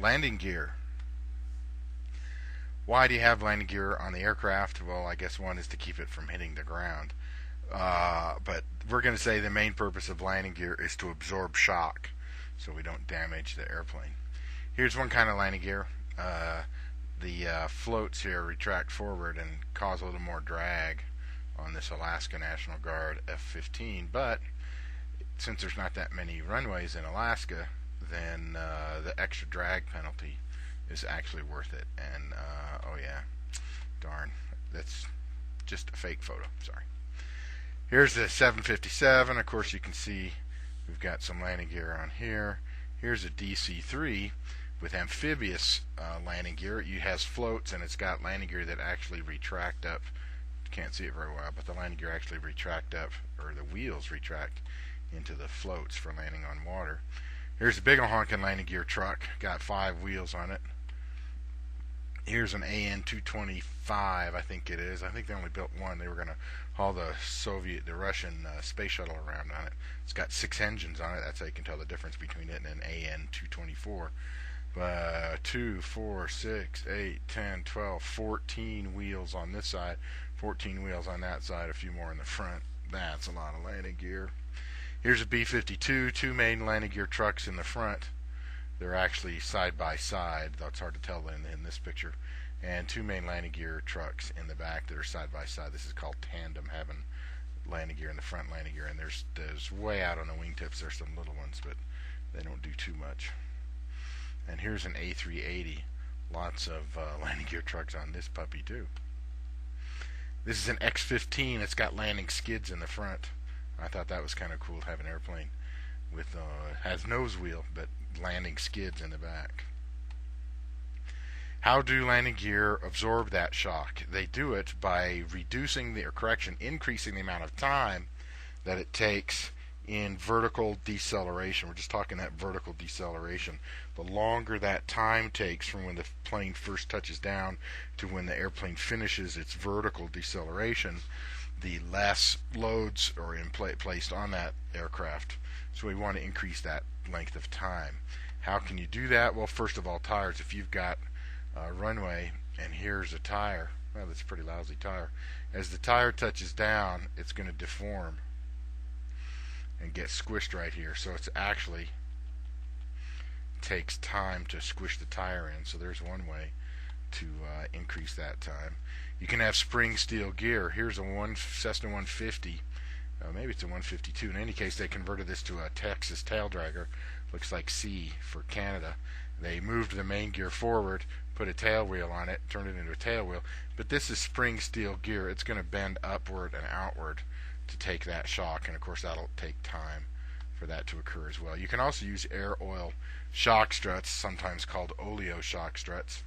Landing gear. Why do you have landing gear on the aircraft? Well, I guess one is to keep it from hitting the ground. But we're going to say the main purpose of landing gear is to absorb shock so we don't damage the airplane. Here's one kind of landing gear. The floats here retract forward and cause a little more drag on this Alaska National Guard F-15, but since there's not that many runways in Alaska, then the extra drag penalty is actually worth it. And oh yeah, darn, that's just a fake photo, sorry. Here's the 757. Of course you can see we've got some landing gear on here. Here's a DC-3 with amphibious landing gear. It has floats and it's got landing gear that actually retract up. You can't see it very well, but the landing gear actually retract up, or the wheels retract into the floats for landing on water. Here's a big honking landing gear truck, got 5 wheels on it. Here's an AN-225, I think it is. I think they only built one. They were going to haul the Russian space shuttle around on it. It's got 6 engines on it. That's how you can tell the difference between it and an AN-224. 2, 4, 6, 8, 10, 12, 14 wheels on this side, 14 wheels on that side, a few more in the front. That's a lot of landing gear. Here's a B-52, 2 main landing gear trucks in the front. They're actually side by side, though it's hard to tell in this picture. And 2 main landing gear trucks in the back that are side by side. This is called tandem, having landing gear in the front, landing gear. And there's way out on the wingtips, there's some little ones, but they don't do too much. And here's an A380. Lots of landing gear trucks on this puppy too. This is an X-15. It's got landing skids in the front. I thought that was kind of cool to have an airplane with has nose wheel but landing skids in the back. How do landing gear absorb that shock? They do it by increasing the amount of time that it takes in vertical deceleration. We're just talking that vertical deceleration. The longer that time takes from when the plane first touches down to when the airplane finishes its vertical deceleration, the less loads are placed on that aircraft. So we want to increase that length of time. How can you do that? Well, first of all, tires. If you've got a runway and here's a tire, well, that's a pretty lousy tire. As the tire touches down, it's going to deform and get squished right here. So it's actually takes time to squish the tire in. So there's one way to increase that time. You can have spring steel gear. Here's a Cessna 150. Maybe it's a 152. In any case, they converted this to a Texas tail dragger. Looks like C for Canada. They moved the main gear forward, put a tail wheel on it, turned it into a tail wheel. But this is spring steel gear. It's going to bend upward and outward to take that shock, and of course that'll take time for that to occur as well. You can also use air oil shock struts, sometimes called oleo shock struts.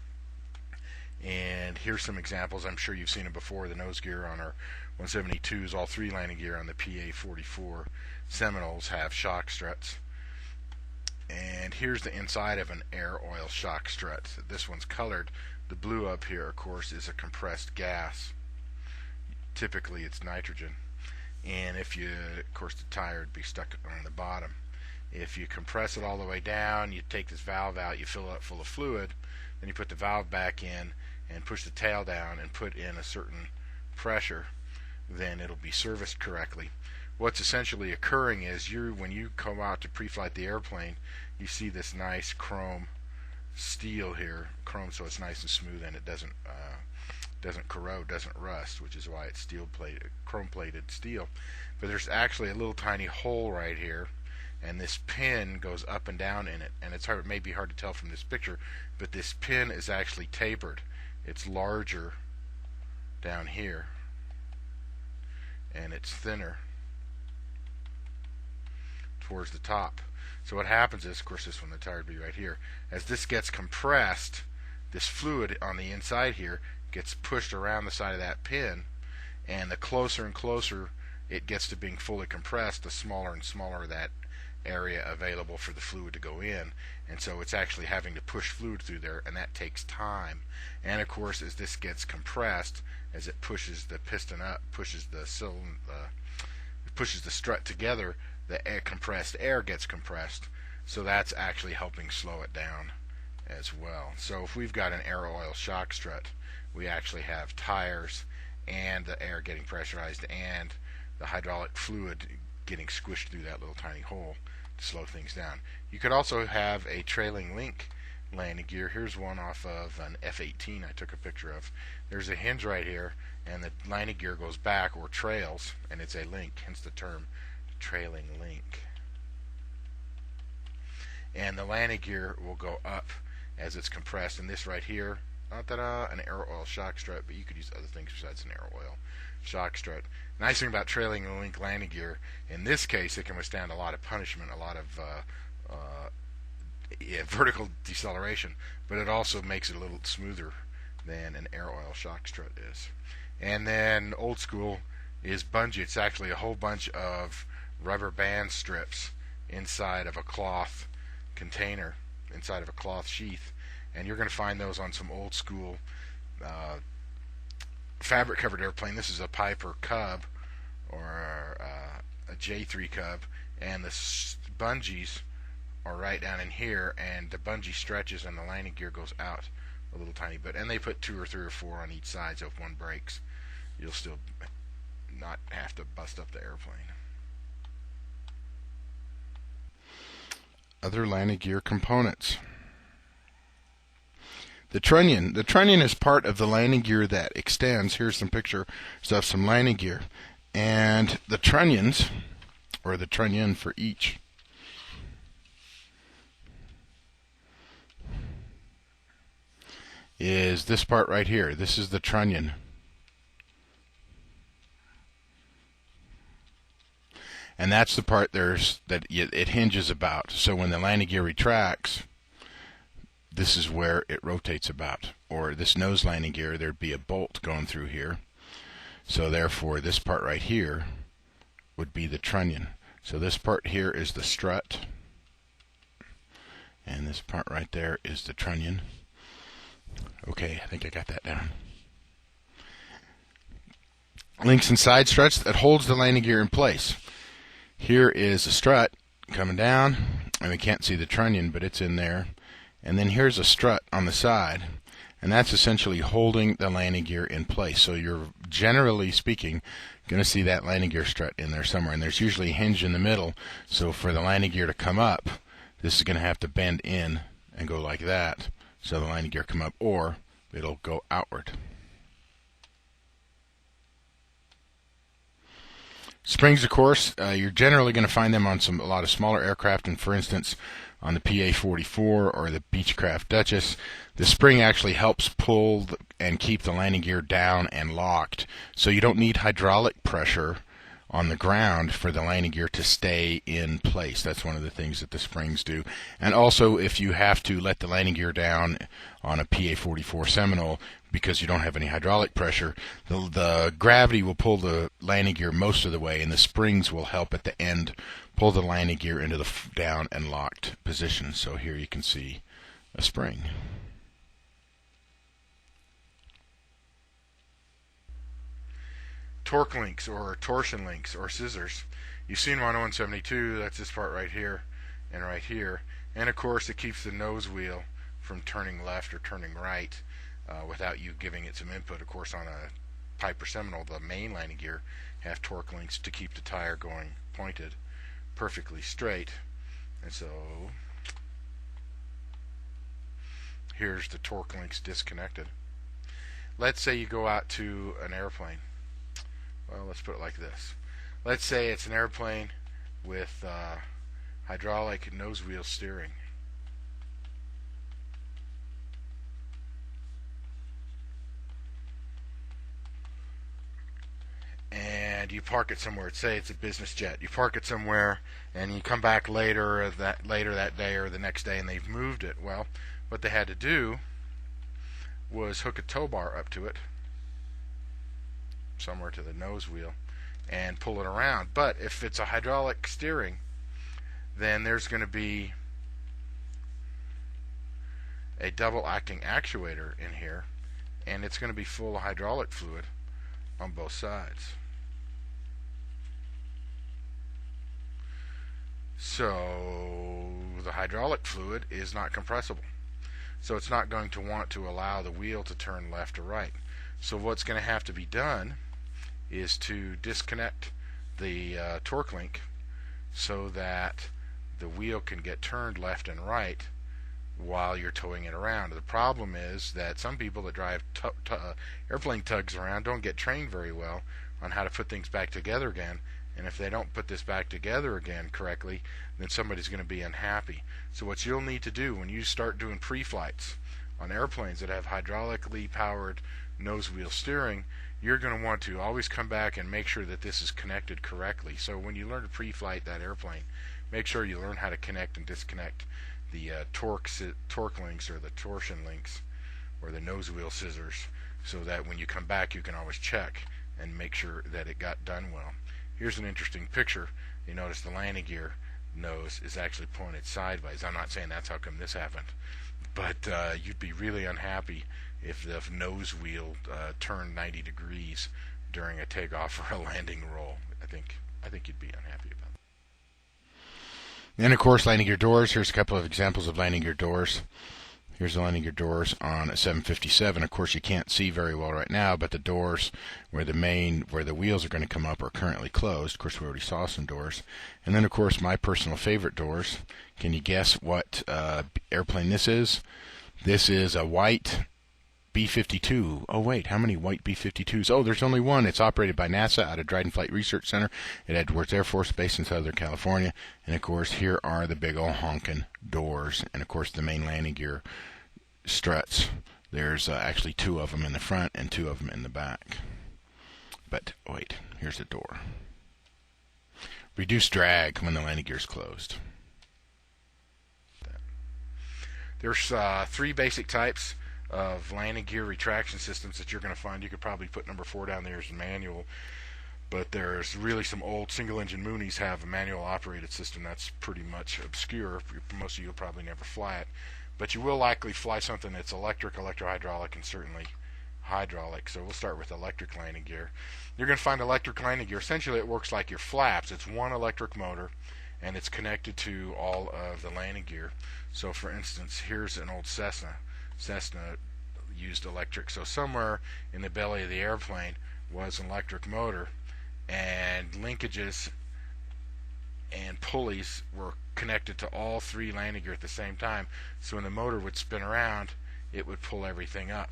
And here's some examples. I'm sure you've seen them before. The nose gear on our 172s, all 3 landing gear on the PA-44 Seminoles have shock struts. And here's the inside of an air oil shock strut. This one's colored. The blue up here, of course, is a compressed gas. Typically it's nitrogen. And if you, of course, the tire would be stuck on the bottom. If you compress it all the way down, you take this valve out, you fill it up full of fluid, then you put the valve back in and push the tail down and put in a certain pressure, then it'll be serviced correctly. What's essentially occurring is when you come out to pre-flight the airplane, you see this nice chrome steel here, chrome so it's nice and smooth and it doesn't corrode, doesn't rust, which is why it's chrome-plated steel. But there's actually a little tiny hole right here, and this pin goes up and down in it. And it's hard, it may be hard to tell from this picture, but this pin is actually tapered. It's larger down here, and it's thinner towards the top. So what happens is, of course, this one, the tire would be right here. As this gets compressed, this fluid on the inside here gets pushed around the side of that pin, and the closer and closer it gets to being fully compressed, the smaller and smaller that area available for the fluid to go in. And so it's actually having to push fluid through there, and that takes time. And of course, as this gets compressed, as it pushes the piston up, pushes the strut together, the compressed air gets compressed. So that's actually helping slow it down as well. So if we've got an air oil shock strut, we actually have tires and the air getting pressurized and the hydraulic fluid getting squished through that little tiny hole to slow things down. You could also have a trailing link landing gear. Here's one off of an F-18 I took a picture of. There's a hinge right here, and the landing gear goes back or trails, and it's a link, hence the term trailing link. And the landing gear will go up as it's compressed, and this right here, an air oil shock strut, but you could use other things besides an air oil shock strut. Nice thing about trailing link landing gear, in this case, it can withstand a lot of punishment, a lot of vertical deceleration, but it also makes it a little smoother than an air oil shock strut is. And then old school is bungee. It's actually a whole bunch of rubber band strips inside of a cloth container, inside of a cloth sheath, and you're going to find those on some old school fabric covered airplane. This is a Piper Cub or a J3 Cub, and the bungees are right down in here, and the bungee stretches and the landing gear goes out a little tiny bit, and they put 2 or 3 or 4 on each side, so if one breaks, you'll still not have to bust up the airplane. Other landing gear components. The trunnion. The trunnion is part of the landing gear that extends. Here's some pictures of some landing gear. And the trunnions, or the trunnion for each, is this part right here. This is the trunnion. And that's the part that it hinges about. So when the landing gear retracts, this is where it rotates about. Or this nose landing gear, there'd be a bolt going through here. So therefore, this part right here would be the trunnion. So this part here is the strut, and this part right there is the trunnion. Okay, I think I got that down. Links and side struts that holds the landing gear in place. Here is a strut coming down, and we can't see the trunnion, but it's in there. And then here's a strut on the side, and that's essentially holding the landing gear in place. So you're, generally speaking, going to see that landing gear strut in there somewhere, and there's usually a hinge in the middle. So for the landing gear to come up, this is going to have to bend in and go like that, so the landing gear come up, or it'll go outward. Springs, of course, you're generally going to find them on a lot of smaller aircraft, and for instance, on the PA-44 or the Beechcraft Duchess, the spring actually helps pull and keep the landing gear down and locked. So you don't need hydraulic pressure on the ground for the landing gear to stay in place. That's one of the things that the springs do. And also, if you have to let the landing gear down on a PA-44 Seminole because you don't have any hydraulic pressure, the gravity will pull the landing gear most of the way, and the springs will help at the end pull the landing gear into the down and locked position. So here you can see a spring. Torque links or torsion links or scissors. You've seen one on 172, that's this part right here and right here. And of course it keeps the nose wheel from turning left or turning right without you giving it some input. Of course on a Piper Seminole, the main landing gear have torque links to keep the tire going pointed perfectly straight. And so here's the torque links disconnected. Let's say you go out to an airplane. Well, let's put it like this. Let's say it's an airplane with hydraulic nose wheel steering. And you park it somewhere. Say it's a business jet. You park it somewhere, and you come back later that day or the next day, and they've moved it. Well, what they had to do was hook a tow bar up to it, somewhere to the nose wheel, and pull it around. But if it's a hydraulic steering, then there's going to be a double acting actuator in here, and it's going to be full of hydraulic fluid on both sides. So the hydraulic fluid is not compressible. so it's not going to want to allow the wheel to turn left or right. So what's going to have to be done is to disconnect the torque link so that the wheel can get turned left and right while you're towing it around. The problem is that some people that drive airplane tugs around don't get trained very well on how to put things back together again, and if they don't put this back together again correctly, then somebody's going to be unhappy. So what you'll need to do when you start doing pre-flights on airplanes that have hydraulically powered nose wheel steering, you're going to want to always come back and make sure that this is connected correctly. So when you learn to pre-flight that airplane, make sure you learn how to connect and disconnect the torque links or the torsion links or the nose wheel scissors, so that when you come back you can always check and make sure that it got done well. Here's an interesting picture. You notice the landing gear nose is actually pointed sideways. I'm not saying that's how come this happened, but you'd be really unhappy if the nose wheel turned 90 degrees during a takeoff or a landing roll. I think you'd be unhappy about it. And of course, landing gear doors. Here's a couple of examples of landing gear doors. Here's the landing gear doors on a 757. Of course, you can't see very well right now, but the doors where the wheels are going to come up are currently closed. Of course, we already saw some doors. And then, of course, my personal favorite doors. Can you guess what airplane this is? This is a white B-52. Oh, wait, how many white B-52s? Oh, there's only one. It's operated by NASA out of Dryden Flight Research Center at Edwards Air Force Base in Southern California. And, of course, here are the big old honking doors. And, of course, the main landing gear struts. There's actually two of them in the front and two of them in the back. But, wait, here's the door. Reduce drag when the landing gear is closed. There's three basic types of landing gear retraction systems that you're going to find. You could probably put number 4 down there as a manual, but there's really some old single engine Moonies have a manual operated system that's pretty much obscure. Most of you will probably never fly it, but you will likely fly something that's electric, electrohydraulic, and certainly hydraulic. So we'll start with electric landing gear. You're going to find electric landing gear. Essentially it works like your flaps. It's one electric motor and it's connected to all of the landing gear. So for instance, here's an old Cessna. Cessna used electric. So somewhere in the belly of the airplane was an electric motor, and linkages and pulleys were connected to all three landing gear at the same time. So when the motor would spin around, it would pull everything up.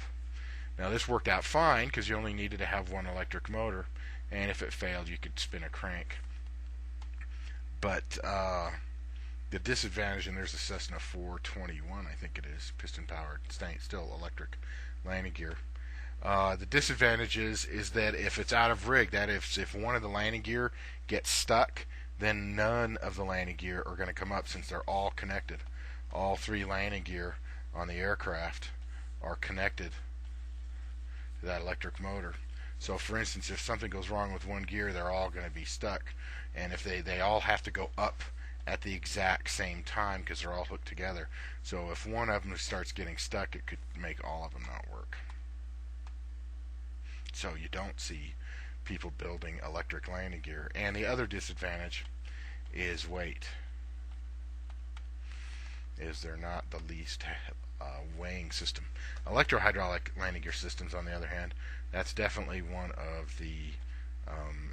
Now this worked out fine because you only needed to have one electric motor, and if it failed you could spin a crank. But the disadvantage, and there's a Cessna 421, I think it is, piston powered, still electric landing gear. The disadvantage is that if it's out of rig, that if one of the landing gear gets stuck, then none of the landing gear are going to come up since they're all connected. All three landing gear on the aircraft are connected to that electric motor. So for instance, if something goes wrong with one gear, they're all going to be stuck, and if they all have to go up at the exact same time because they're all hooked together. So if one of them starts getting stuck, it could make all of them not work. So you don't see people building electric landing gear. And the other disadvantage is weight. Is they're not the least weighing system. Electrohydraulic landing gear systems, on the other hand, that's definitely one of the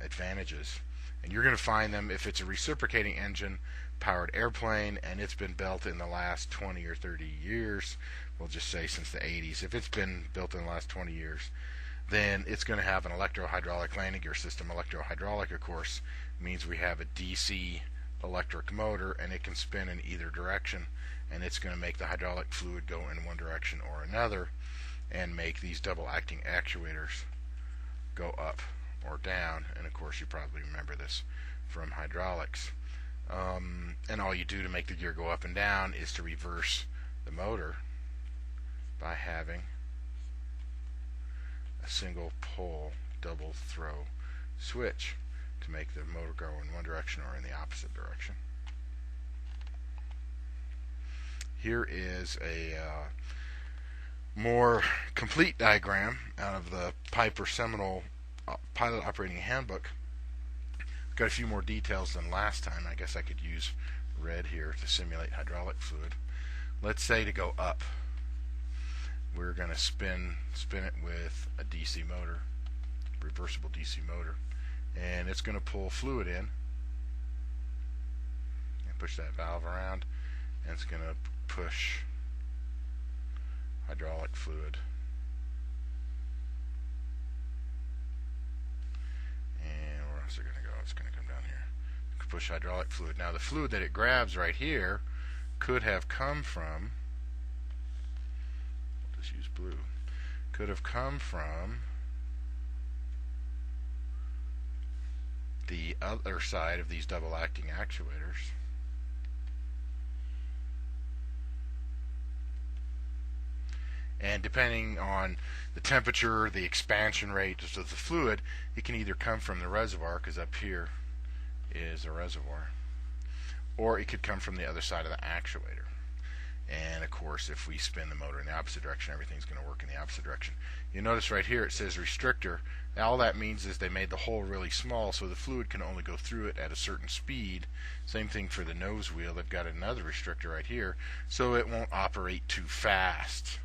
advantages. And you're going to find them if it's a reciprocating engine powered airplane and it's been built in the last 20 or 30 years, we'll just say since the 80s. If it's been built in the last 20 years, then it's going to have an electrohydraulic landing gear system. Electrohydraulic, of course, means we have a DC electric motor and it can spin in either direction, and it's going to make the hydraulic fluid go in one direction or another and make these double acting actuators go up or down. And of course you probably remember this from hydraulics. And all you do to make the gear go up and down is to reverse the motor by having a single pole double throw switch to make the motor go in one direction or in the opposite direction. Here is a more complete diagram out of the Piper Seminole Pilot Operating Handbook. Got a few more details than last time. I guess I could use red here to simulate hydraulic fluid. Let's say to go up. we're going to spin it with a DC motor, reversible DC motor, and it's going to pull fluid in and push that valve around, and it's going to push hydraulic fluid. And where else is it going to go? It's going to come down here. Push hydraulic fluid. Now the fluid that it grabs right here could have come from, we'll just use blue, could have come from the other side of these double acting actuators. And depending on the temperature, the expansion rate of the fluid, it can either come from the reservoir, because up here is a reservoir, or it could come from the other side of the actuator. And of course, if we spin the motor in the opposite direction, everything's going to work in the opposite direction. You notice right here it says restrictor. All that means is they made the hole really small, so the fluid can only go through it at a certain speed. Same thing for the nose wheel. They've got another restrictor right here, so it won't operate too fast.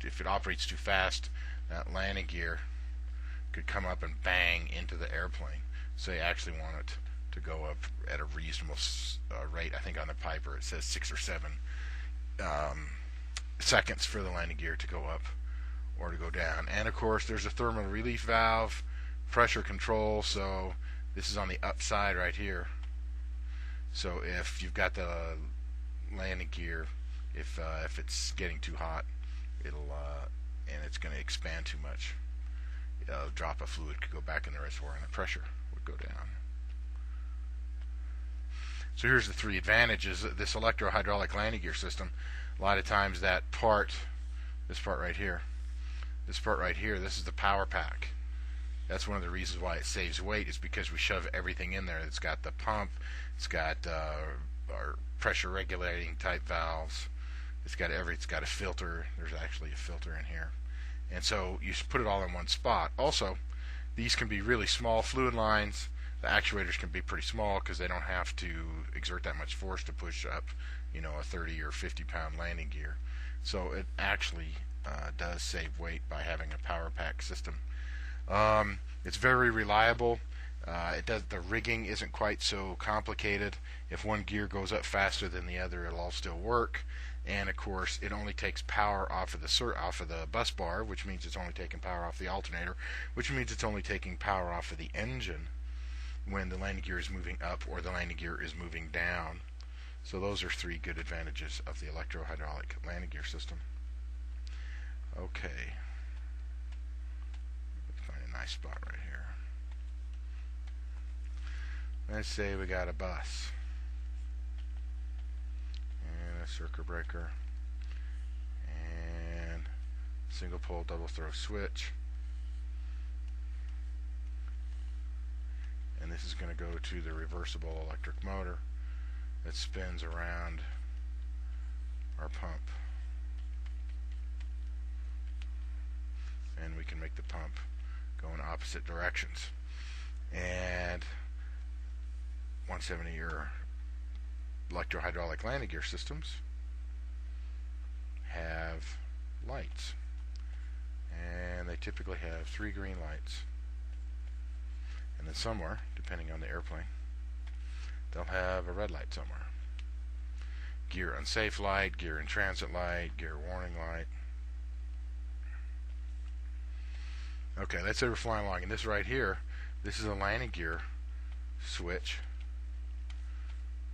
If it operates too fast, that landing gear could come up and bang into the airplane. So you actually want it to go up at a reasonable rate. I think on the Piper it says 6 or 7 seconds for the landing gear to go up or to go down. And of course there's a thermal relief valve, pressure control, so this is on the upside right here. So if you've got the landing gear, if it's getting too hot, it'll and it's going to expand too much, a drop of fluid could go back in the reservoir and the pressure would go down. So here's the 3 advantages. This electro-hydraulic landing gear system, a lot of times that part, this part right here, this is the power pack. That's one of the reasons why it saves weight, is because we shove everything in there. It's got the pump, it's got our pressure regulating type valves, it's got a filter. There's actually a filter in here. And so you put it all in one spot. Also, these can be really small fluid lines. The actuators can be pretty small because they don't have to exert that much force to push up, a 30 or 50 pound landing gear. So it actually does save weight by having a power pack system. It's very reliable. The rigging isn't quite so complicated. If one gear goes up faster than the other, it'll all still work. And of course, it only takes power off of the bus bar, which means it's only taking power off the alternator, which means it's only taking power off of the engine when the landing gear is moving up or the landing gear is moving down. So those are 3 good advantages of the electro-hydraulic landing gear system. Okay. Let's find a nice spot right here. Let's say we got a bus and a circuit breaker and single pole double throw switch, and this is going to go to the reversible electric motor that spins around our pump, and we can make the pump go in opposite directions. And 170 your electro-hydraulic landing gear systems have lights, and they typically have 3 green lights, and then somewhere, depending on the airplane, they'll have a red light somewhere. Gear unsafe light, gear in transit light, gear warning light. Okay, let's say we're flying along, and this right here, this is a landing gear switch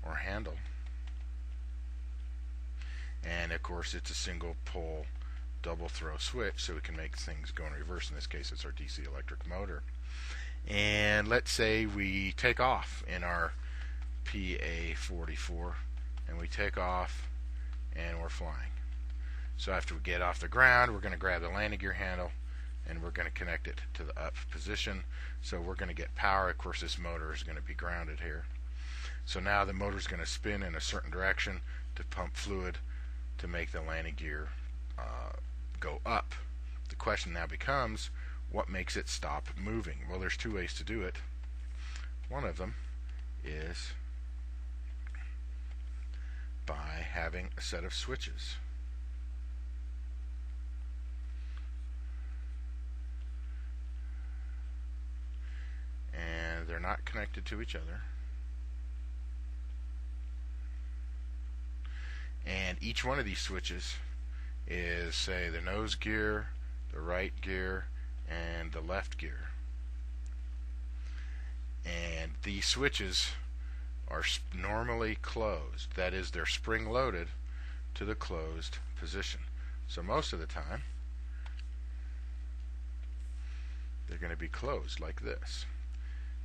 or handle, and of course it's a single pole double throw switch, so we can make things go in reverse. In this case it's our DC electric motor. And let's say we take off in our PA-44, and we take off and we're flying. So after we get off the ground, we're going to grab the landing gear handle and we're going to connect it to the up position, so we're going to get power. Of course this motor is going to be grounded here. So now the motor is going to spin in a certain direction to pump fluid to make the landing gear go up. The question now becomes, what makes it stop moving? Well, there's 2 ways to do it. One of them is by having a set of switches. not connected to each other. And each one of these switches is, say, the nose gear, the right gear, and the left gear. And these switches are normally closed. That is, they're spring loaded to the closed position. So most of the time they're going to be closed like this.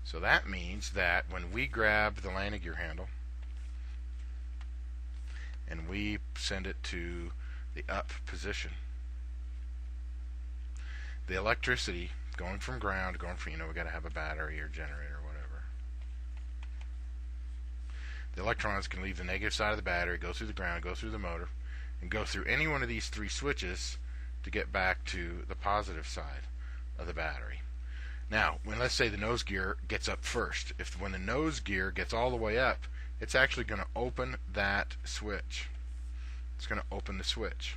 So that means that when we grab the landing gear handle and we send it to the up position, the electricity going from ground, going from, we got to have a battery or generator or whatever. The electrons can leave the negative side of the battery, go through the ground, go through the motor, and go through any one of these three switches to get back to the positive side of the battery. Now, let's say the nose gear gets up first. When the nose gear gets all the way up, it's actually going to open that switch. It's going to open the switch.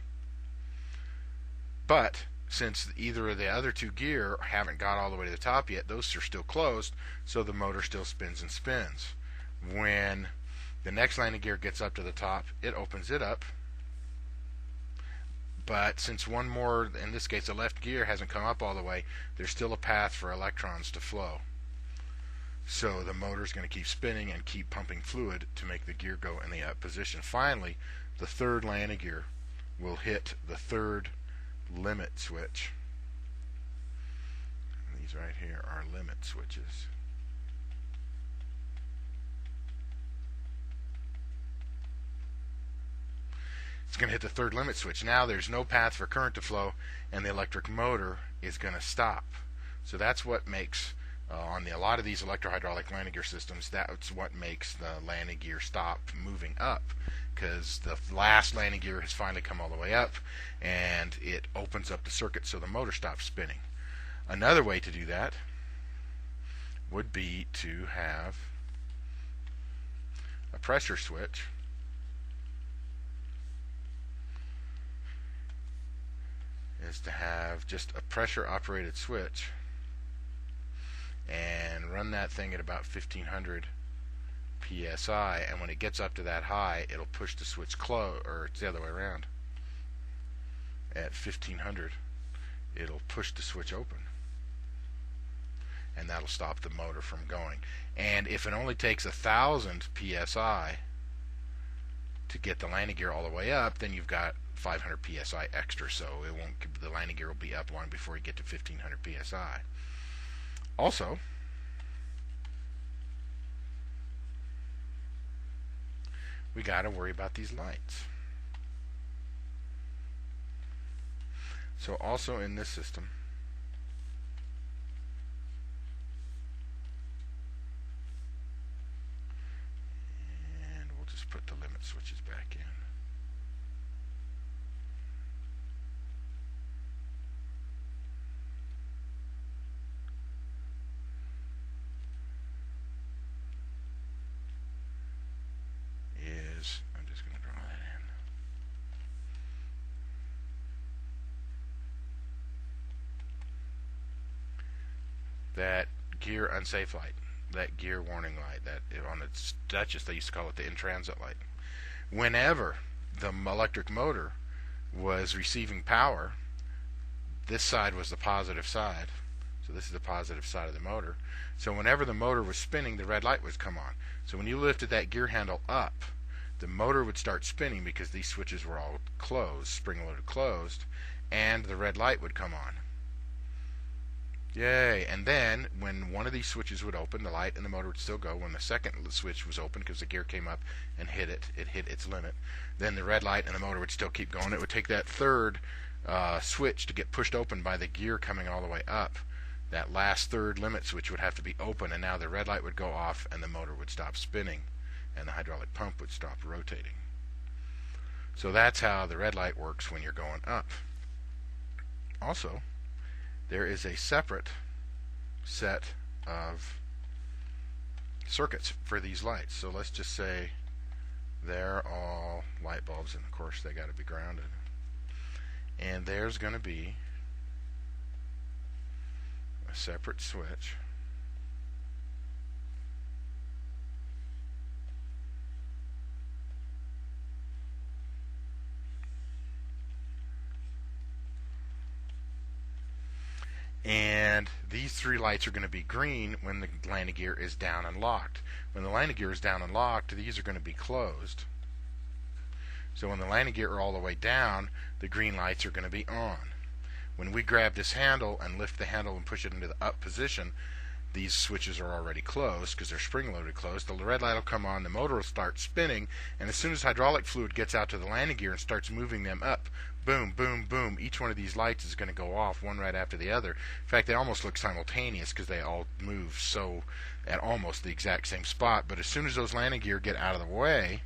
But since either of the other two gear haven't got all the way to the top yet, those are still closed, so the motor still spins and spins. When the next landing gear gets up to the top, it opens it up. But since one more, in this case the left gear, hasn't come up all the way, there's still a path for electrons to flow. So the motor's going to keep spinning and keep pumping fluid to make the gear go in the up position. Finally, the third landing gear will hit the third limit switch. And these right here are limit switches. It's going to hit the third limit switch. Now there's no path for current to flow, and the electric motor is going to stop. So that's what makes, on a lot of these electrohydraulic landing gear systems, that's what makes the landing gear stop moving up, because the last landing gear has finally come all the way up, and it opens up the circuit so the motor stops spinning. Another way to do that would be to have a pressure switch is to have just a pressure operated switch and run that thing at about 1500 psi, and when it gets up to that high, it'll push the switch close, or it's the other way around. At 1500 it'll push the switch open, and that'll stop the motor from going. And if it only takes 1000 psi to get the landing gear all the way up, then you've got 500 psi extra, so the landing gear will be up long before you get to 1500 psi. Also, we got to worry about these lights. So also in this system, and we'll just put the limit switches back in. I'm just going to draw that in. That gear unsafe light, that gear warning light, that on the Duchess they used to call it the in-transit light. Whenever the electric motor was receiving power, this side was the positive side. So this is the positive side of the motor. So whenever the motor was spinning, the red light would come on. So when you lifted that gear handle up, the motor would start spinning because these switches were all closed, spring-loaded closed, and the red light would come on. Yay! And then when one of these switches would open, the light and the motor would still go. When the second switch was open, because the gear came up and hit its limit, then the red light and the motor would still keep going. It would take that third switch to get pushed open by the gear coming all the way up. That last third limit switch would have to be open, and now the red light would go off and the motor would stop spinning, and the hydraulic pump would stop rotating. So that's how the red light works when you're going up. Also, there is a separate set of circuits for these lights. So let's just say they're all light bulbs, and of course they got to be grounded. And there's going to be a separate switch And these three lights are going to be green when the landing gear is down and locked. When the landing gear is down and locked, these are going to be closed. So when the landing gear are all the way down, the green lights are going to be on. When we grab this handle and lift the handle and push it into the up position, these switches are already closed because they're spring-loaded closed. The red light will come on, the motor will start spinning, and as soon as hydraulic fluid gets out to the landing gear and starts moving them up, boom, boom, boom, each one of these lights is going to go off one right after the other. In fact, they almost look simultaneous because they all move so at almost the exact same spot. But as soon as those landing gear get out of the way,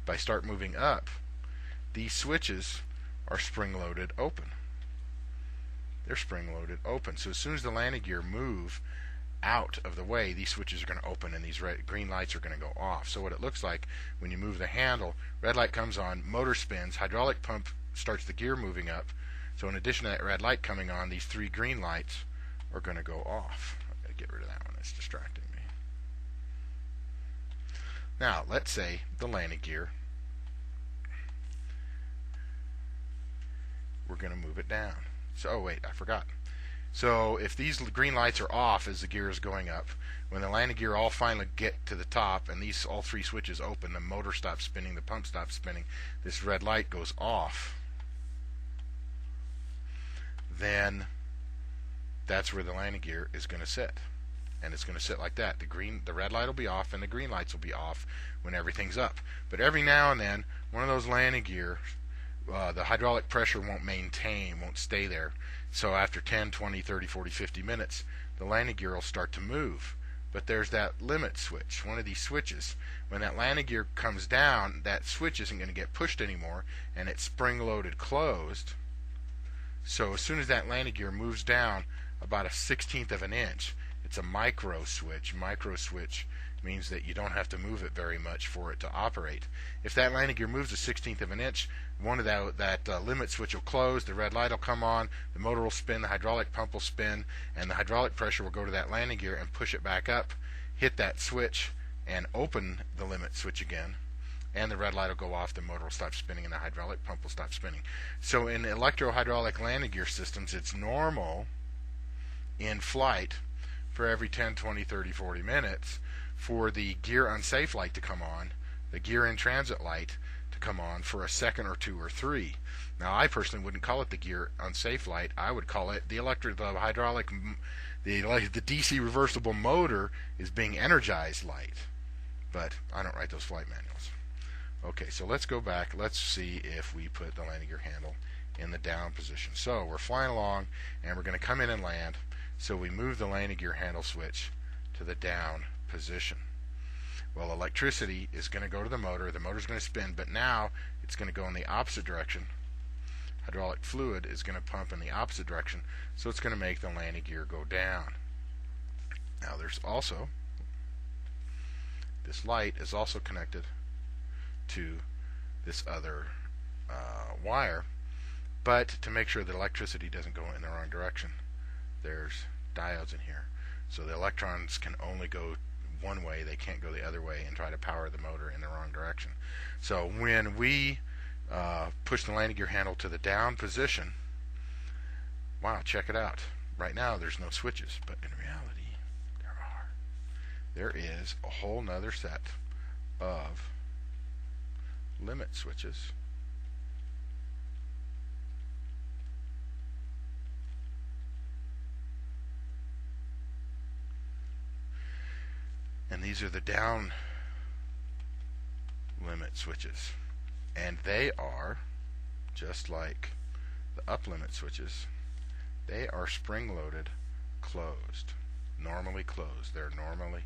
by start moving up, these switches are spring-loaded open. They're spring-loaded open. So as soon as the landing gear move out of the way, these switches are going to open and these green lights are going to go off. So what it looks like when you move the handle, red light comes on, motor spins, hydraulic pump starts the gear moving up. So in addition to that red light coming on, these three green lights are going to go off. I've got to get rid of that one. It's distracting me. Now, let's say the landing gear, we're going to move it down. So, oh wait, I forgot. So if these green lights are off as the gear is going up, when the landing gear all finally get to the top and these all three switches open, the motor stops spinning, the pump stops spinning, this red light goes off, then that's where the landing gear is going to sit. And it's going to sit like that. The red light will be off and the green lights will be off when everything's up. But every now and then, one of those landing gears, the hydraulic pressure won't stay there. So after 10, 20, 30, 40, 50 minutes, the landing gear will start to move. But there's that limit switch, one of these switches. When that landing gear comes down, that switch isn't going to get pushed anymore, and it's spring-loaded closed. So as soon as that landing gear moves down about a 1/16 of an inch, it's a micro switch. Micro switch means that you don't have to move it very much for it to operate. If that landing gear moves a 1/16 of an inch, one of that limit switch will close, the red light will come on, the motor will spin, the hydraulic pump will spin, and the hydraulic pressure will go to that landing gear and push it back up, hit that switch, and open the limit switch again, and the red light will go off, the motor will stop spinning, and the hydraulic pump will stop spinning. So in electro-hydraulic landing gear systems, it's normal in flight for every 10, 20, 30, 40 minutes for the gear unsafe light to come on, the gear in transit light to come on for a second or two or three. Now, I personally wouldn't call it the gear unsafe light. I would call it the DC reversible motor is being energized light. But I don't write those flight manuals. Okay, so let's go back. Let's see if we put the landing gear handle in the down position. So we're flying along, and we're going to come in and land. So we move the landing gear handle switch to the down position. Well, electricity is going to go to the motor's going to spin, but now it's going to go in the opposite direction. Hydraulic fluid is going to pump in the opposite direction, so it's going to make the landing gear go down. Now there's also, this light is also connected to this other wire, but to make sure that electricity doesn't go in the wrong direction, there's diodes in here. So the electrons can only go one way, they can't go the other way and try to power the motor in the wrong direction. So when we push the landing gear handle to the down position, wow, check it out. Right now there's no switches, but in reality there are. There is a whole nother set of limit switches . And these are the down limit switches. And they are, just like the up limit switches, they are spring-loaded closed. Normally closed. They're normally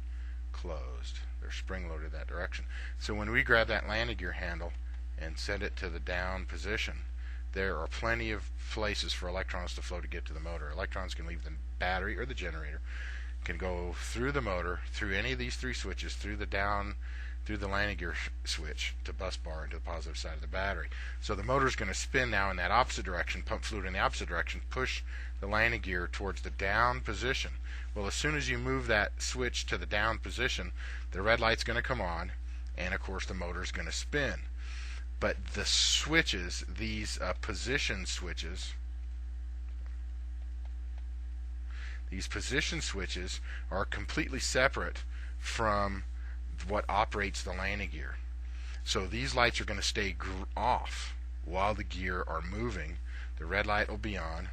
closed. They're spring-loaded that direction. So when we grab that landing gear handle and send it to the down position, there are plenty of places for electrons to flow to get to the motor. Electrons can leave the battery or the generator, can go through the motor, through any of these three switches, through the landing gear switch to bus bar into the positive side of the battery. So the motor is going to spin now in that opposite direction, pump fluid in the opposite direction, push the landing gear towards the down position. Well, as soon as you move that switch to the down position, the red light's going to come on, and of course the motor is going to spin. But the switches, these position switches, These position switches are completely separate from what operates the landing gear. So these lights are going to stay off while the gear are moving. The red light will be on.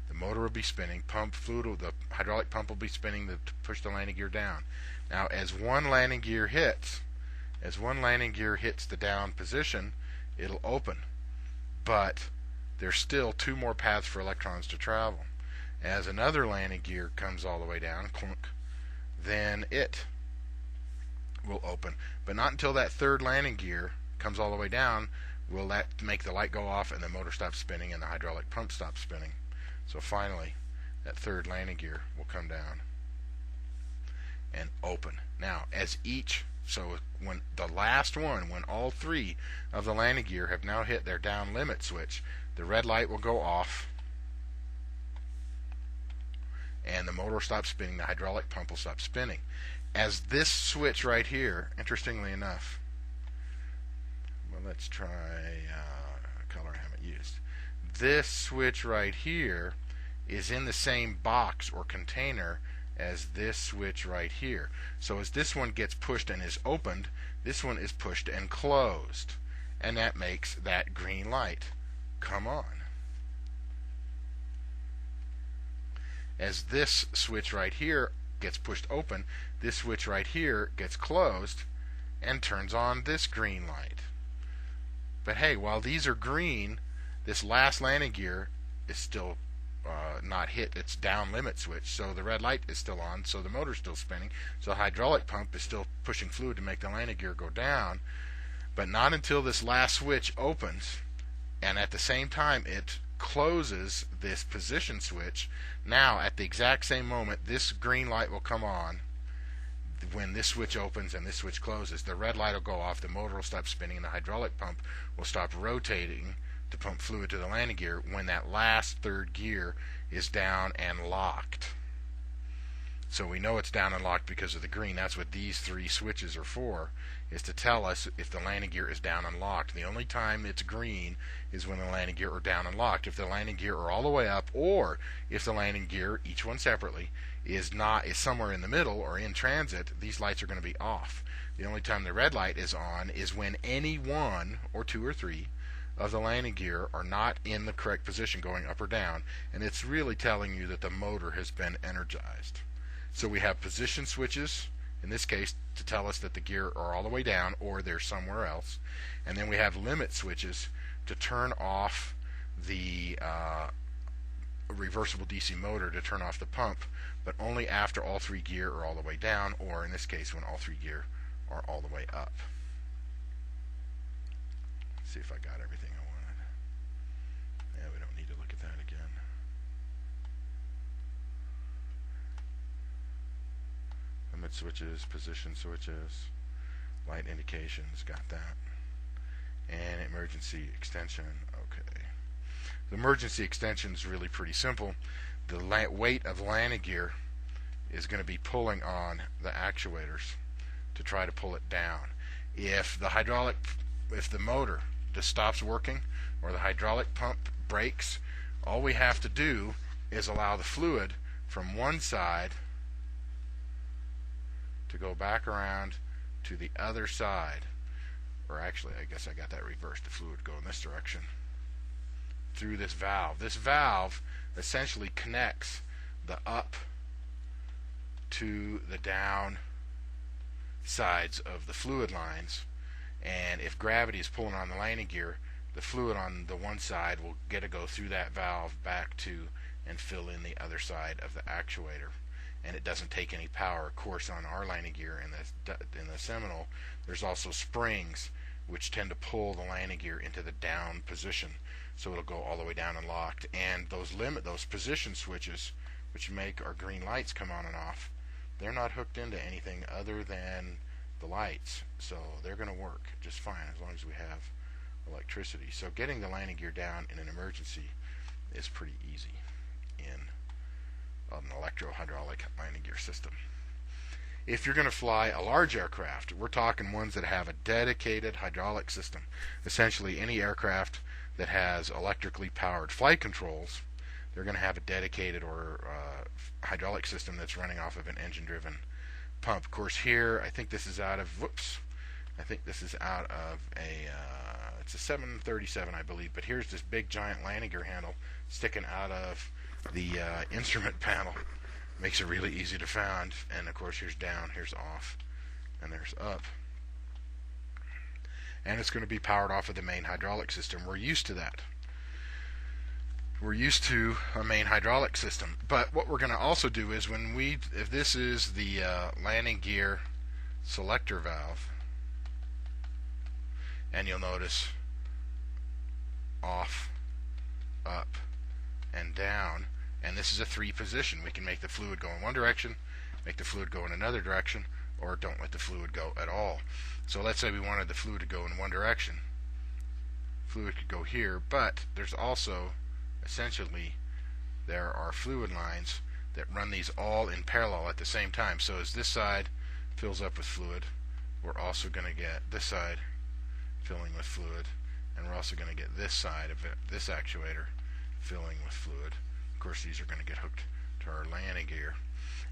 The motor will be spinning. The hydraulic pump will be spinning to push the landing gear down. Now, as one landing gear hits the down position, it'll open. But there's still two more paths for electrons to travel. As another landing gear comes all the way down, clunk, then it will open. But not until that third landing gear comes all the way down will that make the light go off and the motor stop spinning and the hydraulic pump stop spinning. So finally, that third landing gear will come down and open. Now, when the last one, when all three of the landing gear have now hit their down limit switch, the red light will go off and the motor will stop spinning, the hydraulic pump will stop spinning. As this switch right here, interestingly enough, well, let's try a color I haven't used. This switch right here is in the same box or container as this switch right here. So as this one gets pushed and is opened, this one is pushed and closed. And that makes that green light come on. As this switch right here gets pushed open, this switch right here gets closed and turns on this green light. But hey, while these are green, this last landing gear is still not hit its down limit switch, so the red light is still on, so the motor's still spinning, so the hydraulic pump is still pushing fluid to make the landing gear go down. But not until this last switch opens, and at the same time it closes this position switch. Now, at the exact same moment, this green light will come on. When this switch opens and this switch closes, the red light will go off, the motor will stop spinning, and the hydraulic pump will stop rotating to pump fluid to the landing gear when that last third gear is down and locked. So we know it's down and locked because of the green. That's what these three switches are for, is to tell us if the landing gear is down and locked. The only time it's green is when the landing gear are down and locked. If the landing gear are all the way up, or if the landing gear, each one separately, is somewhere in the middle or in transit, these lights are going to be off. The only time the red light is on is when any one or two or three of the landing gear are not in the correct position going up or down, and it's really telling you that the motor has been energized. So we have position switches, in this case, to tell us that the gear are all the way down or they're somewhere else. And then we have limit switches to turn off the reversible DC motor, to turn off the pump, but only after all three gear are all the way down, or in this case, when all three gear are all the way up. Let's see if I got everything I wanted. Yeah, we don't need to look at that again. Limit switches, position switches, light indications, got that. And emergency extension, okay. The emergency extension is really pretty simple. The weight of the landing gear is going to be pulling on the actuators to try to pull it down. If the motor just stops working or the hydraulic pump breaks, all we have to do is allow the fluid from one side to go back around to the other side. Or actually, I guess I got that reversed. The fluid go in this direction through this valve. This valve essentially connects the up to the down sides of the fluid lines, and if gravity is pulling on the landing gear, the fluid on the one side will get to go through that valve back to and fill in the other side of the actuator. And it doesn't take any power. Of course, on our landing gear in the Seminole, there's also springs which tend to pull the landing gear into the down position, so it'll go all the way down and locked. And those position switches, which make our green lights come on and off, they're not hooked into anything other than the lights, so they're going to work just fine as long as we have electricity. So getting the landing gear down in an emergency is pretty easy in an electro-hydraulic landing gear system. If you're going to fly a large aircraft, we're talking ones that have a dedicated hydraulic system. Essentially, any aircraft that has electrically powered flight controls, they're going to have a dedicated or hydraulic system that's running off of an engine-driven pump. Of course, here I think this is out of I think this is out of a it's a 737, I believe. But here's this big giant landing gear handle sticking out of the instrument panel. Makes it really easy to find. And of course, here's down, here's off, and there's up. And it's going to be powered off of the main hydraulic system. We're used to that. We're used to a main hydraulic system. But what we're going to also do is if this is the landing gear selector valve, and you'll notice off, up, and down, and this is a 3 position. We can make the fluid go in one direction, make the fluid go in another direction, or don't let the fluid go at all. So let's say we wanted the fluid to go in one direction. Fluid could go here, but there's also essentially there are fluid lines that run these all in parallel at the same time. So as this side fills up with fluid, we're also going to get this side filling with fluid, and we're also going to get this side of this actuator filling with fluid. Of course, these are going to get hooked to our landing gear.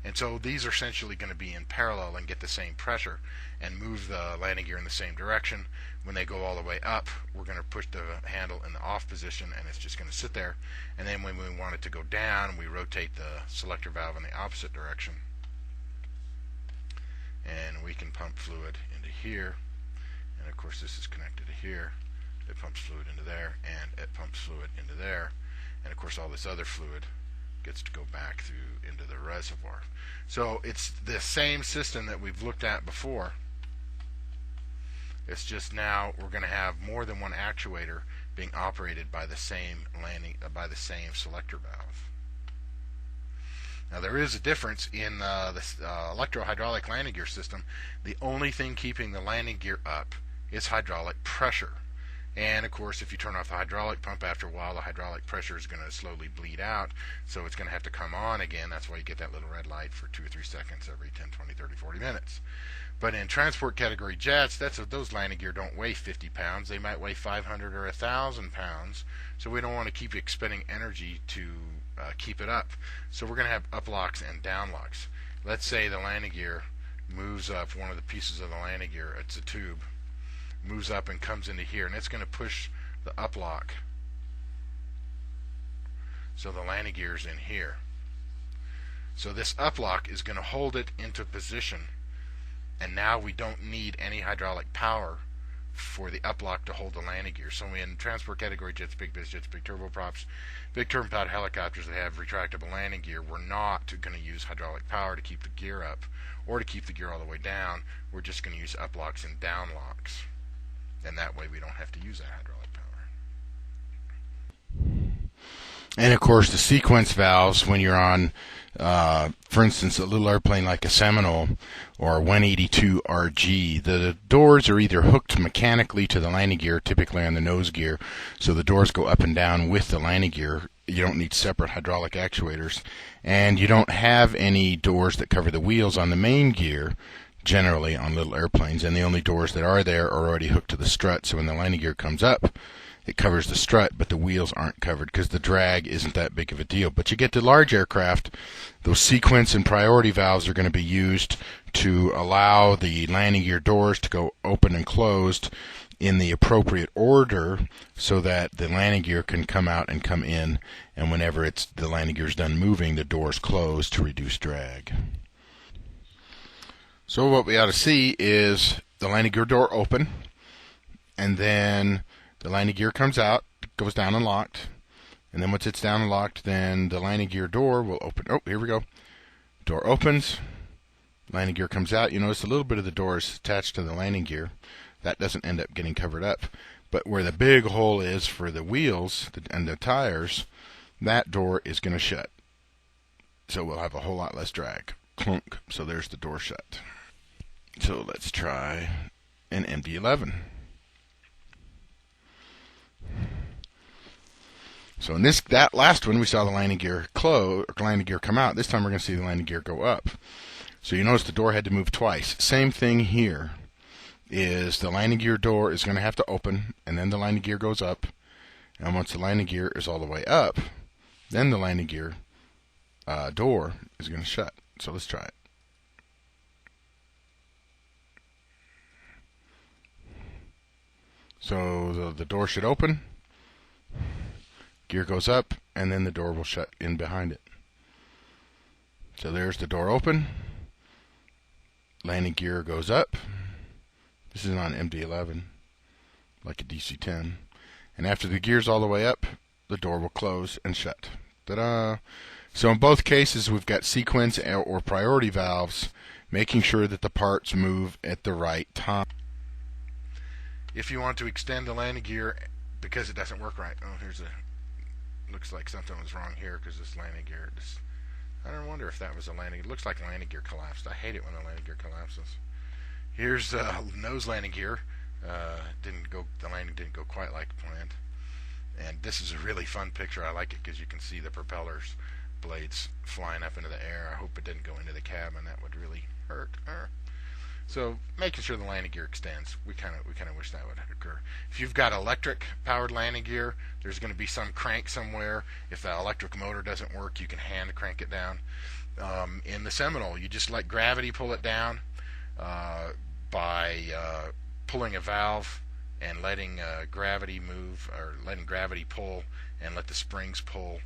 And so these are essentially going to be in parallel and get the same pressure and move the landing gear in the same direction. When they go all the way up, we're going to push the handle in the off position, and it's just going to sit there. And then when we want it to go down, we rotate the selector valve in the opposite direction. And we can pump fluid into here. And of course, this is connected to here. It pumps fluid into there, and it pumps fluid into there. And of course, all this other fluid gets to go back through into the reservoir. So it's the same system that we've looked at before. It's just now we're going to have more than one actuator being operated by the same selector valve. Now there is a difference in the electro-hydraulic landing gear system. The only thing keeping the landing gear up is hydraulic pressure. And of course, if you turn off the hydraulic pump after a while, the hydraulic pressure is going to slowly bleed out, so it's going to have to come on again. That's why you get that little red light for 2 or 3 seconds every 10, 20, 30, 40 minutes. But in transport category jets, those landing gear don't weigh 50 pounds. They might weigh 500 or 1,000 pounds, so we don't want to keep expending energy to keep it up. So we're going to have uplocks and downlocks. Let's say the landing gear moves up, one of the pieces of the landing gear, it's a tube, moves up and comes into here, and it's going to push the uplock. So the landing gear is in here. So this uplock is going to hold it into position, and now we don't need any hydraulic power for the uplock to hold the landing gear. So in transport category jets, big biz jets, big turboprops, big turbine-powered helicopters that have retractable landing gear, we're not going to use hydraulic power to keep the gear up or to keep the gear all the way down. We're just going to use uplocks and downlocks. And that way we don't have to use that hydraulic power. And of course, the sequence valves, when you're on, for instance, a little airplane like a Seminole or 182 RG, the doors are either hooked mechanically to the landing gear, typically on the nose gear, so the doors go up and down with the landing gear. You don't need separate hydraulic actuators. And you don't have any doors that cover the wheels on the main gear, generally on little airplanes, and the only doors that are there are already hooked to the strut, so when the landing gear comes up, it covers the strut, but the wheels aren't covered because the drag isn't that big of a deal. But you get to large aircraft, those sequence and priority valves are going to be used to allow the landing gear doors to go open and closed in the appropriate order so that the landing gear can come out and come in, and whenever the landing gear is done moving, the doors close to reduce drag. So what we ought to see is the landing gear door open, and then the landing gear comes out, goes down and locked, and then once it's down and locked, then the landing gear door will open. Oh, here we go. Door opens, landing gear comes out. You notice a little bit of the door is attached to the landing gear. That doesn't end up getting covered up. But where the big hole is for the wheels and the tires, that door is going to shut. So we'll have a whole lot less drag. Clunk. So there's the door shut. So let's try an MD-11. So in that last one, we saw the landing gear landing gear come out. This time we're going to see the landing gear go up. So you notice the door had to move twice. Same thing here. Is the landing gear door is going to have to open, and then the landing gear goes up, And once the landing gear is all the way up, then the landing gear door is going to shut. So let's try it. So the door should open, gear goes up, and then the door will shut in behind it. So there's the door open, landing gear goes up. This is on MD11, like a DC-10. And after the gear's all the way up, the door will close and shut. Ta-da! So in both cases, we've got sequence or priority valves, making sure that the parts move at the right time. If you want to extend the landing gear because it doesn't work right, looks like something was wrong here because this landing gear, I don't wonder if that was a landing. It looks like landing gear collapsed. I hate it when the landing gear collapses. Here's nose landing gear. The landing didn't go quite like planned. And this is a really fun picture. I like it because you can see the propellers blades flying up into the air. I hope it didn't go into the cabin. That would really hurt. So making sure the landing gear extends, we kind of wish that would occur. If you've got electric powered landing gear, there's going to be some crank somewhere. If the electric motor doesn't work, you can hand crank it down. In the Seminole, you just let gravity pull it down by pulling a valve and letting gravity move, or letting gravity pull and let the springs pull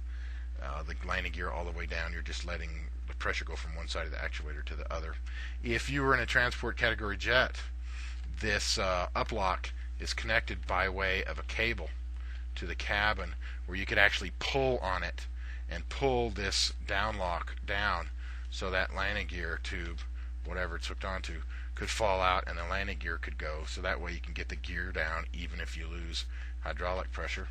the landing gear all the way down. You're just letting the pressure go from one side of the actuator to the other. If you were in a transport category jet, this uplock is connected by way of a cable to the cabin, where you could actually pull on it and pull this downlock down so that landing gear tube, whatever it's hooked onto, could fall out and the landing gear could go. So that way you can get the gear down even if you lose hydraulic pressure.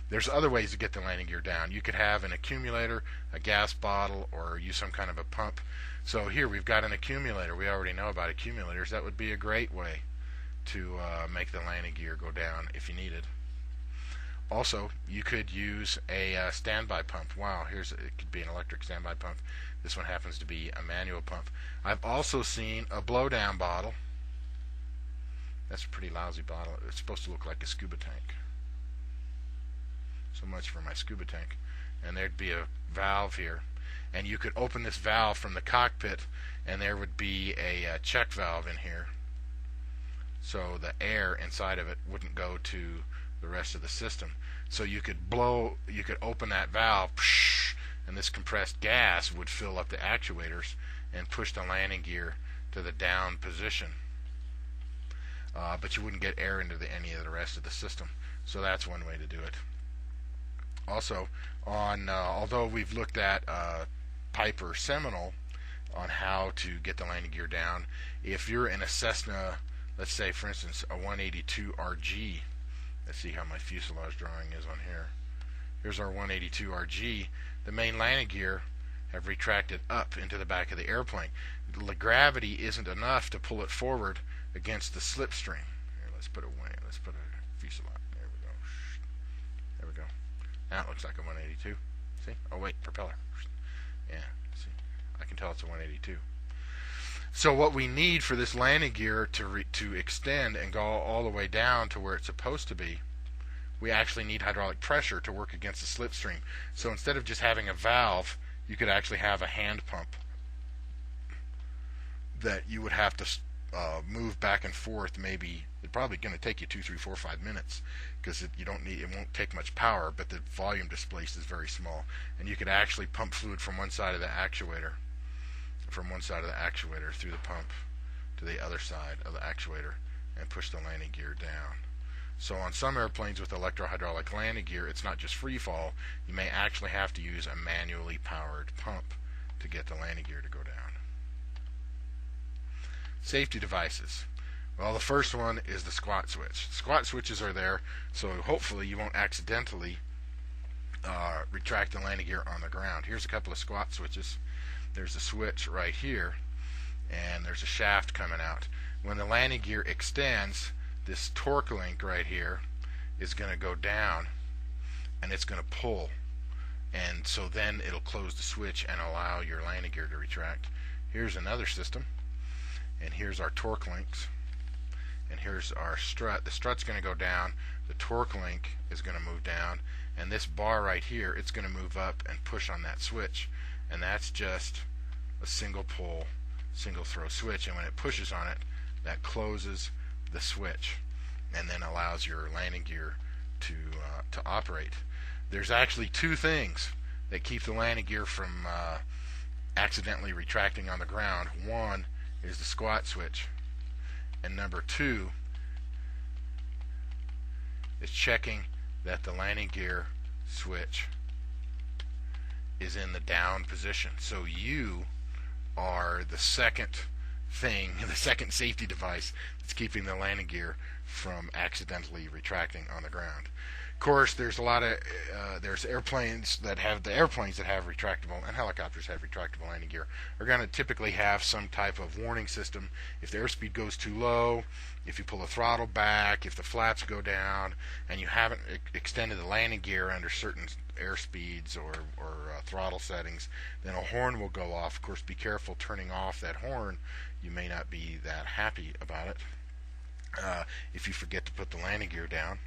There's other ways to get the landing gear down. You could have an accumulator, a gas bottle, or use some kind of a pump. So here we've got an accumulator. We already know about accumulators. That would be a great way to make the landing gear go down if you needed. Also, you could use a standby pump. Wow, it could be an electric standby pump. This one happens to be a manual pump. I've also seen a blowdown bottle. That's a pretty lousy bottle. It's supposed to look like a scuba tank. So much for my scuba tank. And there'd be a valve here, and you could open this valve from the cockpit, and there would be a check valve in here, so the air inside of it wouldn't go to the rest of the system. So you could open that valve, and this compressed gas would fill up the actuators and push the landing gear to the down position, but you wouldn't get air into any of the rest of the system. So that's one way to do it. Also, although we've looked at Piper Seminole on how to get the landing gear down, if you're in a Cessna, let's say for instance a 182 RG, let's see how my fuselage drawing is on here. Here's our 182 RG. The main landing gear have retracted up into the back of the airplane. The gravity isn't enough to pull it forward against the slipstream. Here, let's put a fuselage. There we go. Now it looks like a 182. See? Oh wait, propeller. Yeah, see. I can tell it's a 182. So what we need for this landing gear to extend and go all the way down to where it's supposed to be, we actually need hydraulic pressure to work against the slipstream. So instead of just having a valve, you could actually have a hand pump that you would have to move back and forth. Maybe it's probably going to take you 2, 3, 4, 5 minutes, because it won't take much power, but the volume displaced is very small, and you could actually pump fluid from one side of the actuator through the pump to the other side of the actuator and push the landing gear down. So on some airplanes with electrohydraulic landing gear, it's not just free fall. You may actually have to use a manually powered pump to get the landing gear to go down. Safety devices. Well, the first one is the squat switch. Squat switches are there, so hopefully you won't accidentally retract the landing gear on the ground. Here's a couple of squat switches. There's a switch right here, and there's a shaft coming out. When the landing gear extends, this torque link right here is going to go down, and it's going to pull. And so then it'll close the switch and allow your landing gear to retract. Here's another system, and here's our torque links. and here's our strut. The strut's going to go down, the torque link is going to move down, and this bar right here, it's going to move up and push on that switch, and that's just a single pull, single throw switch, and when it pushes on it, that closes the switch and then allows your landing gear to operate. There's actually two things that keep the landing gear from accidentally retracting on the ground. One is the squat switch, and number two is checking that the landing gear switch is in the down position. So you are the second thing, the second safety device that's keeping the landing gear from accidentally retracting on the ground. Of course, there's a lot of there's airplanes that have retractable, and helicopters have retractable landing gear, are going to typically have some type of warning system. If the airspeed goes too low, if you pull the throttle back, if the flaps go down, and you haven't extended the landing gear under certain airspeeds or throttle settings, then a horn will go off. Of course, be careful turning off that horn. You may not be that happy about it if you forget to put the landing gear down.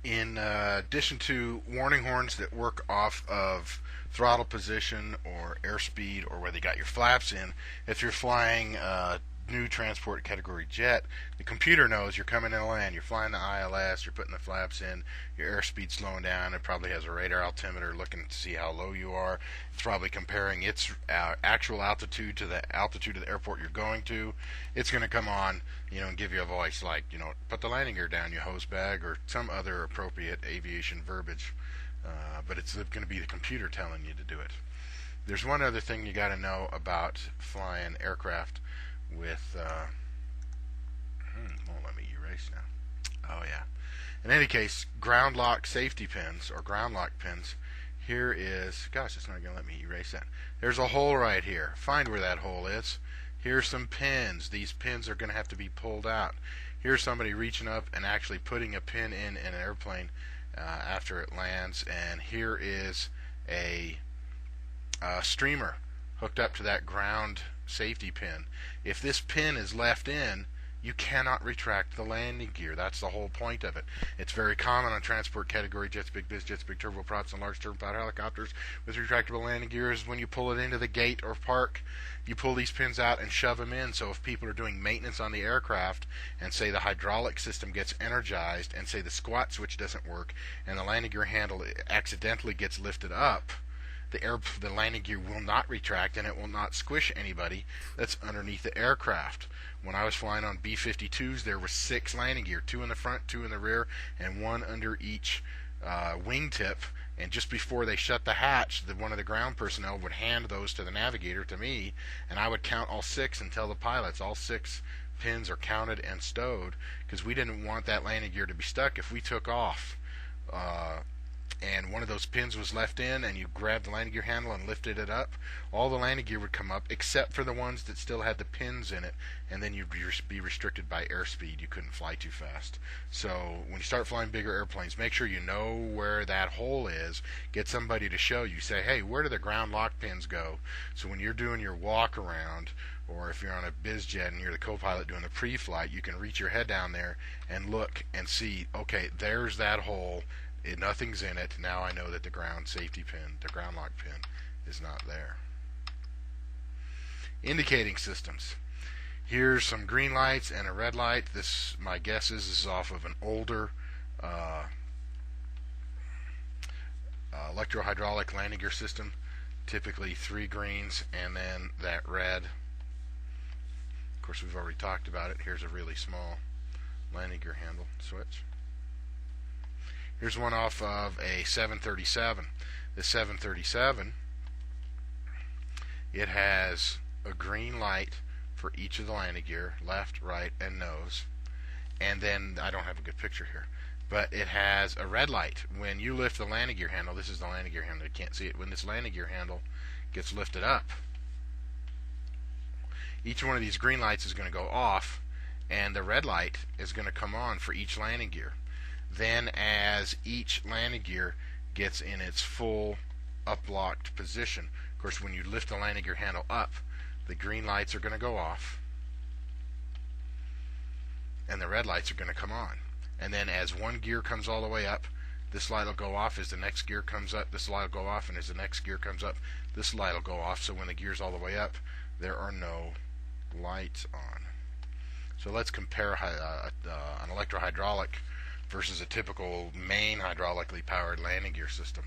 In addition to warning horns that work off of throttle position or airspeed or whether you got your flaps in, if you're flying new transport category jet, the computer knows you're coming in to land, you're flying the ILS, you're putting the flaps in, your airspeed's slowing down, it probably has a radar altimeter looking to see how low you are. It's probably comparing its actual altitude to the altitude of the airport you're going to. It's going to come on, and give you a voice like, put the landing gear down, you hose bag, or some other appropriate aviation verbiage. But it's going to be the computer telling you to do it. There's one other thing you got to know about flying aircraft with won't let me erase now. Oh yeah. In any case, ground lock safety pins or ground lock pins. Here is, gosh, it's not going to let me erase that. There's a hole right here. Find where that hole is. Here's some pins. These pins are going to have to be pulled out. Here's somebody reaching up and actually putting a pin in an airplane after it lands, and here is a streamer hooked up to that ground safety pin. If this pin is left in, you cannot retract the landing gear. That's the whole point of it. It's very common on transport category jets, big biz jets, big turboprops, and large turboprop helicopters with retractable landing gears. When you pull it into the gate or park, you pull these pins out and shove them in. So if people are doing maintenance on the aircraft and say the hydraulic system gets energized and say the squat switch doesn't work and the landing gear handle accidentally gets lifted up, the landing gear will not retract and it will not squish anybody that's underneath the aircraft. When I was flying on B-52s, there were 6 landing gear, 2 in the front, 2 in the rear, and 1 under each wingtip. And just before they shut the hatch, one of the ground personnel would hand those to the navigator, to me, and I would count all 6 and tell the pilots all 6 pins are counted and stowed, because we didn't want that landing gear to be stuck if we took off. And one of those pins was left in, and you grabbed the landing gear handle and lifted it up, all the landing gear would come up except for the ones that still had the pins in it, and then you'd be restricted by airspeed. You couldn't fly too fast. So when you start flying bigger airplanes, make sure you know where that hole is. Get somebody to show you. Say, hey, where do the ground lock pins go? So when you're doing your walk around, or if you're on a biz jet and you're the co-pilot doing the pre-flight, you can reach your head down there and look and see, okay, there's that hole. Nothing's in it. Now I know that the ground safety pin, the ground lock pin, is not there. Indicating systems. Here's some green lights and a red light. This, my guess is off of an older electro-hydraulic landing gear system. Typically 3 greens and then that red. Of course, we've already talked about it. Here's a really small landing gear handle switch. Here's one off of a 737. The 737, it has a green light for each of the landing gear, left, right, and nose. And then, I don't have a good picture here, but it has a red light. When you lift the landing gear handle, this is the landing gear handle, you can't see it. When this landing gear handle gets lifted up, each one of these green lights is going to go off, and the red light is going to come on for each landing gear. Then as each landing gear gets in its full up-locked position, of course when you lift the landing gear handle up, the green lights are going to go off. and the red lights are going to come on. And then as one gear comes all the way up, this light will go off. As the next gear comes up, this light will go off, and as the next gear comes up, this light will go off. So when the gear's all the way up, there are no lights on. So let's compare an electrohydraulic versus a typical main hydraulically powered landing gear system.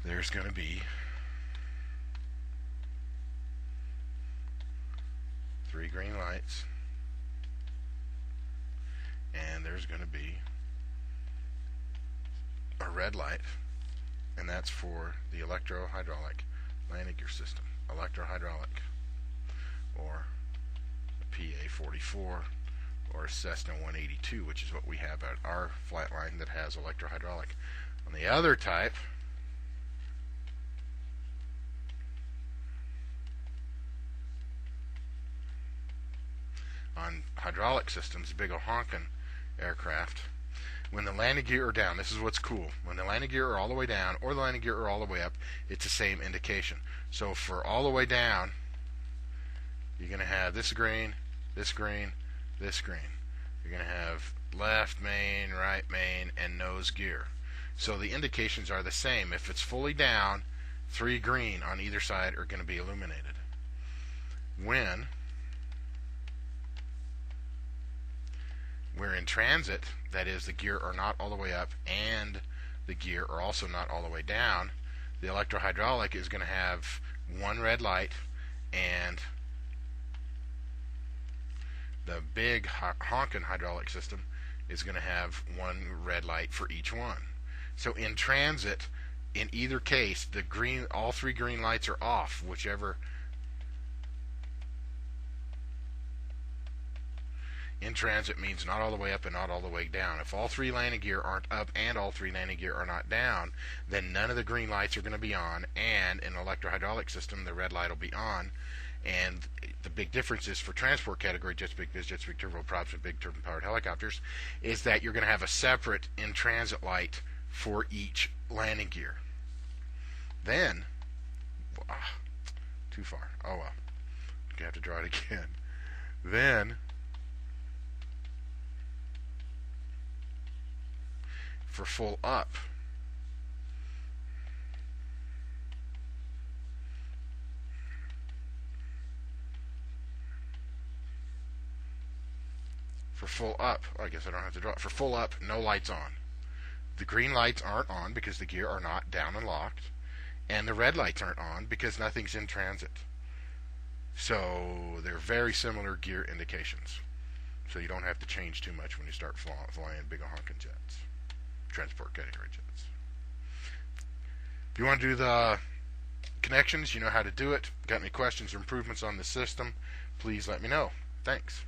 There's going to be 3 green lights, and there's going to be a red light, and that's for the electrohydraulic landing gear system. Electrohydraulic, or a PA-44, or a Cessna 182, which is what we have at our flatline that has electrohydraulic. On the other type, on hydraulic systems, big honkin' aircraft, when the landing gear are down, this is what's cool. When the landing gear are all the way down or the landing gear are all the way up, it's the same indication. So for all the way down, you're going to have this green, this green, this green. You're going to have left main, right main, and nose gear. So the indications are the same. If it's fully down, 3 green on either side are going to be illuminated. When we're in transit, that is, the gear are not all the way up and the gear are also not all the way down, the electrohydraulic is going to have 1 red light, and the big honkin' hydraulic system is going to have 1 red light for each one. So in transit, in either case, the green, all 3 green lights are off, whichever. In transit means not all the way up and not all the way down. If all 3 landing gear aren't up and all 3 landing gear are not down, then none of the green lights are going to be on, and in an electrohydraulic system, the red light will be on. And the big difference is for transport category jets, big biz jets, big turboprops, and big turbine-powered helicopters, is that you're going to have a separate in-transit light for each landing gear. Then, too far. Oh well, you have to draw it again. Then, for full up, I guess I don't have to draw it. For full up, no lights on. The green lights aren't on because the gear are not down and locked, and the red lights aren't on because nothing's in transit. So they're very similar gear indications. So you don't have to change too much when you start flying big honkin' jets, transport category jets. If you want to do the connections, you know how to do it. Got any questions or improvements on the system, please let me know. Thanks.